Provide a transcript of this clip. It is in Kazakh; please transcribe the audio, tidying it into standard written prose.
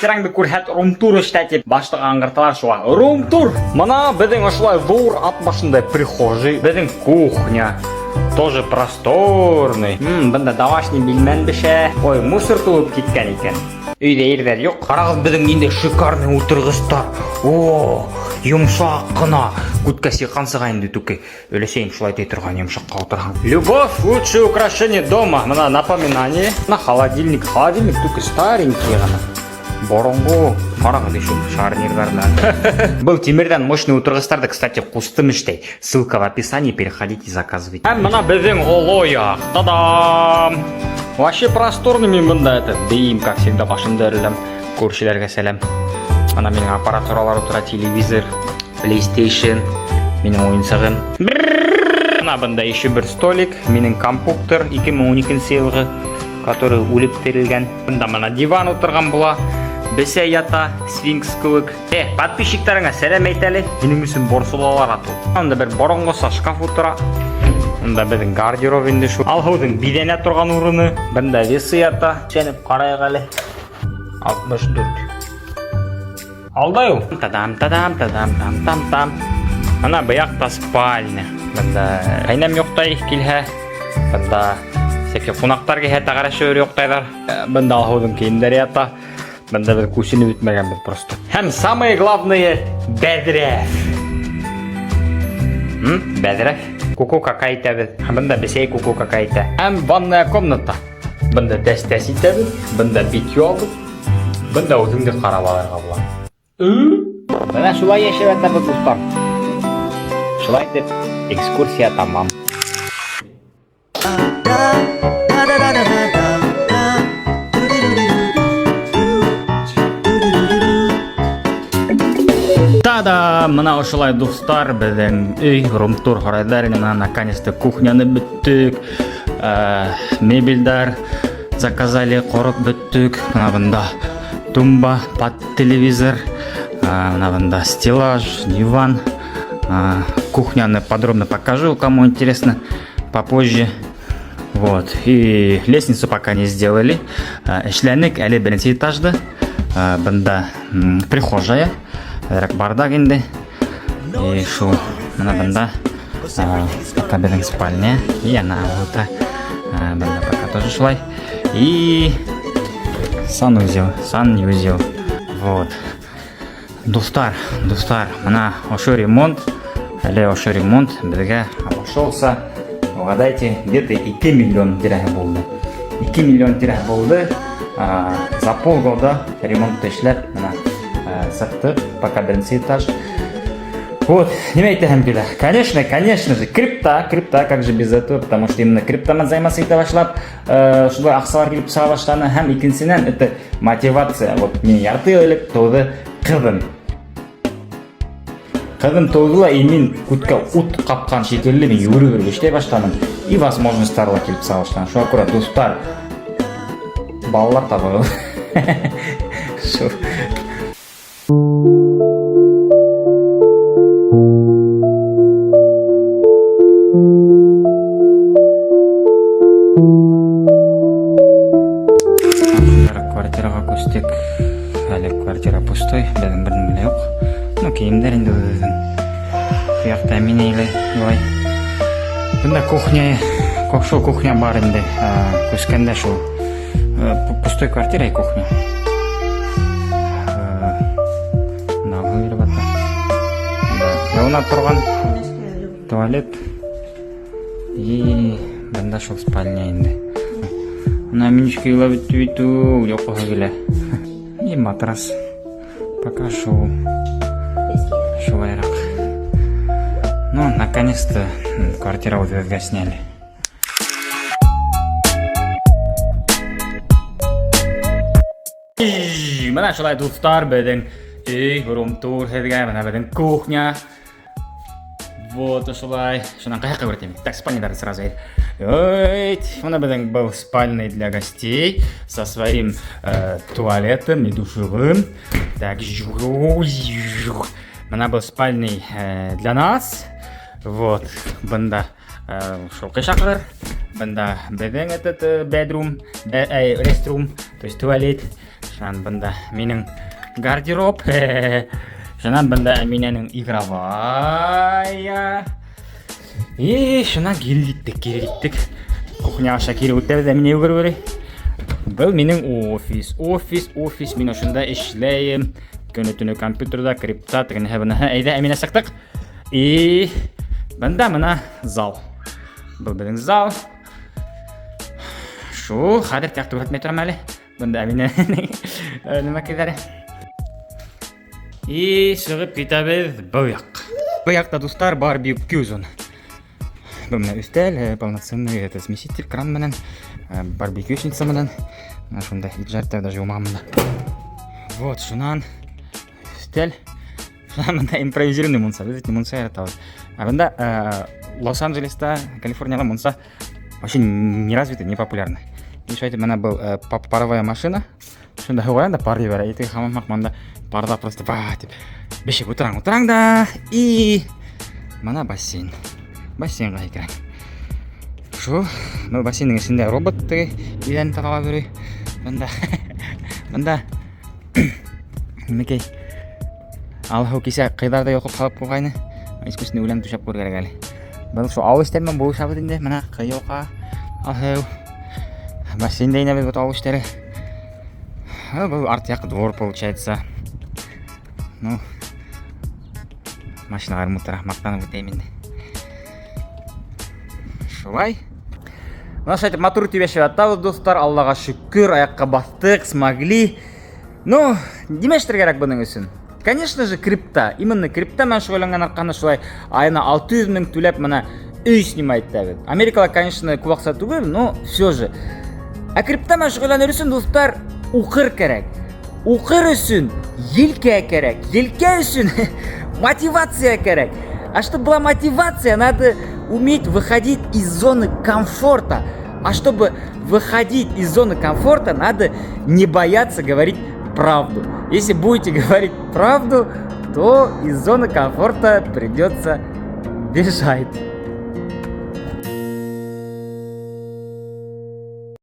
квартираңды көрсет, рум-тур ішті деп баштығы аңғырталар шуа. Рум-тур! Мына біздің ашылай зор ат башындай прихожий, біздің кухня. Тоже просторный. Бында домашний билмен біше. Ой, мусор туып кеткен екен. Үйде ердер жоқ. Қарағыз біздің енді шикарный отырғыстар. О, юмшақ қына. Күткәсі қансығайынды түкі. Өлесейім шулай дей тұрған юмшаққа отырған. Любовь – лучшее украшение дома. Мына напоминание. На холодильник. Холодильник түкі старенький ғана. Боронго. Қарағы дейшім шарнирдарлар. Был темірден мощный отырғыстарды, кстати, қустым іштей. Ссылка в описании, переходите, заказывайте. Мына біздің олояқ. Та-дам! Вообще просторный мен бұнда это. Дейім, как всегда, башымды әрілім. Көршілерге сәлем. Ана менің аппаратуралар отыра, телевизор, PlayStation, менің ойынсығым. Ана бұнда еще бір столик, менің компьютер, 2012 сыйлығы, который үліп берілген. Бұнда мана диван отырған бұла. Бесе ята, сфинкс кылык. Подписчиктарыңа сәлем айталы. Менің үшін борсулалар ату. Онда бір боронғоса шкаф отыра. Онда біздің гардероб енді шу. Алғудың бидене тұрған ұрыны. Бұнда весы ята. Жәніп қарай қалы. 64. Алдайу. Тадам. Ана бұяқта спальня. Бұнда қайнам жоқтай келхе. Бұнда всеке қонақтар кеге тағарашы өр жоқтайдар. Бұнда алғудың кейімдері ята. Бұнда бір көшіні бүтмеген біз просто. Hem самые главные бәдірәф. Бәдірәф. Куку какайта біз. Бұнда бесей куку какайта. Hem ванная комната. Бұнда дәстәс етеді. Бұнда битю алды. Бұнда өтіңді қарабаларға бұла. Бұна шулай ешіп әтті біз ұстар. Шулай деп экскурсия тамам. Та-да! Мына ошылай достар, біздің үй, рум-тур қарайдар. Мына наконец-то кухняны бүттік. Мебельдар заказали, қорып бүттік. Мына бұнда тумба, под телевизор. Мына бұнда стеллаж, диван. Кухняны подробно покажу, кому интересно, попозже. Вот. И лестницу пока не сделали. Эшләнік әлі бірінші этажды. Бұнда прихожая. Бардак енді. И шу. Мына бұнда пока біздің спальня. И ана ұлта. Бұнда пока тоже шулай. И санузел. Вот. Достар. Мына ошу ремонт. Әлі ошу ремонт бізге обошелся. Угадайте, где-то 2 миллион тирах болды. 2 миллион тирах болды. За полгода ремонт эшләп, саттық, пока бірінші этаж. Вот, не айтам келе. Конечно же, крипта, как же без этого, потому что именно криптамен займасы ете башлап, шулай ақсалар келіп саға башланы, һәм икенчеден это мотивация. Вот мен ярты елік тоғы қылдым. Қылдым тоғыла, и мен күтке ұт қапқан шекерлі, мен өрі ештей баштаным. И возможностьтарла келіп саға баштаным. Шу аккурат, достар, балалар табығы. Шу. Квартираға көстек. Әлі квартира пустой, бәдің бірін біле жоқ. Ну, кейімдер енді өзін. Құяқта әминейлі, олай. Бұнда кухня бар енді. Көскенде шул. Пустой квартира и кухня. Нағын үйрі бата. Яуына тұрған туалет. И бұнда шул спальня енді. Она миничка ела бітті жоқыға келе. И матрас. Пока шоу. Шулайрақ. Ну, наконец-то квартира вот этот сняли. Мына шулай достар, біздің үй, рум-тур, біздің кухня. Вот, шулай. Шунан қаяққа көртемін. Так, спальнядарды сразу ел. Мына біздің был спальный для гостей со своим туалетом и душевым. Так, мына был спальный для нас. Вот, бұнда шолқы шақыр. Бұнда біздің этот bedroom, restroom, то есть туалет. Шынан бында менің гардероб. Шынан бында менің игровая. И шынан керілеттік. Кухня аша кері өттерді әміне өгір. Бұл менің офис. Мен ұшында ішлейім. Күні-түні компьютерда, крипта, тігіні әбіні әйді әміне сақтық. И бында мына зал. Бұл біздің зал. Шу, қадыр тәқті өтмей тұрам әлі. Бында әміне нөмі кедәрі. И шығып кетабіз бұл яқ. Бұл яқта достар барбекю зона. Бұл мына үстел, полноценный смеситель кран менен, барбекюшница менен. Шунда иджарта даже умамында. Вот, шунан үстел. Шунан мында импровизированный мунса. Видите, мунса яратабыз. А бында Лос-Анджелеста, Калифорнияда мунса вообще не развитый, не популярный. И что это мына был паровая машина. Шунда говорят, пар ебера. И ты хамамақ мында парда просто деп. Бешек отыраң да. И мына бассейн. Бассейнға екен. Шу, бұл бассейннің ішінде робот еден тағала бөрі. Бұнда немекей алхау кесе қидарда yoqып қалып қойғайны. Искусственный өлем түшап көргерек әлі. Бұл шу ауыл істермен бұл шабыдыңде. Мына қиоқа алхау бассейнде инабет бұт ауыл іштері. Бұл арт яқы двор получается. Ну, машиналар мұттырақ мақтанып өтеймін. Шулай. Мына шайтып матур тибешіп аттабыз, достар. Аллаға шүкір, аяққа бастық, смогли. Ну, демештір керек бұның үшін. Конечно же, крипта. Именно крипта мән шүғыланған арқаны шулай айына 600 мың төлеп мына үй снимайды дәбет. Америкала, конечно, кувақса түгіл, но все же. А крипта мән шүғыланыр үшін, достар, уқыр керек. Уқыр үшін елке керек. Елке үшін мотивация керек. А чтобы была мотивация, надо уметь выходить из зоны комфорта. А чтобы выходить из зоны комфорта, надо не бояться говорить правду. Если будете говорить правду, то из зоны комфорта придется бежать.